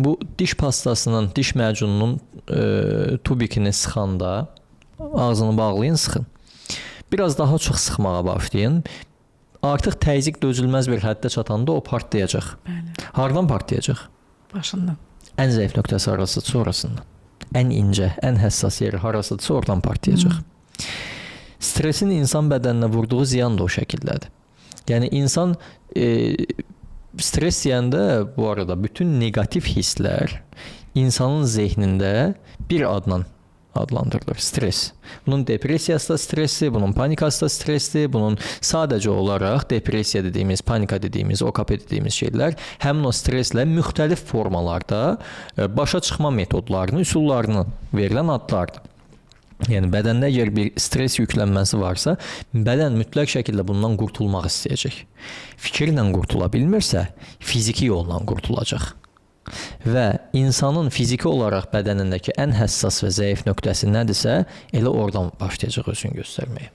Bu diş pastasının, diş macununun tubikini sıxanda ağzını bağlayın, sıxın. Biraz daha çox sıxmağa başlayın. Artıq təzyiq dözülməz bir həddə çatanda o partlayacaq. Bəli. Hardan partlayacaq? Başından. Ən zəif nöqtəsi harasıdırsa orasından. Ən incə, ən həssas yeri harasıdırsa oradan partlayacaq. Stresin insan bədəninə vurduğu ziyan da o şəkildədir. Yəni insan stres deyəndə bu arada bütün negativ hisslər insanın zehnində bir adla adlandırılır. Stres. Bunun depressiyası da stresli, bunun panikası da stresli, bunun sadəcə olaraq depressiya dediyimiz, panika dediyimiz, OKP dediyimiz şeylər həmin o streslə müxtəlif formalarda başa çıxma metodlarını, üsullarını verilən adlardır. Yəni bədəndə əgər bir stres yüklənməsi varsa, bədən mütləq şəkildə bundan qurtulmaq istəyəcək. Fikirlə qurtula bilmirsə, fiziki yolla qurtulacaq. Və insanın fiziki olaraq bədənindəki ən həssas və zəif nöqtəsi nədirsə, elə oradan başlayacaq özünü göstərməyə.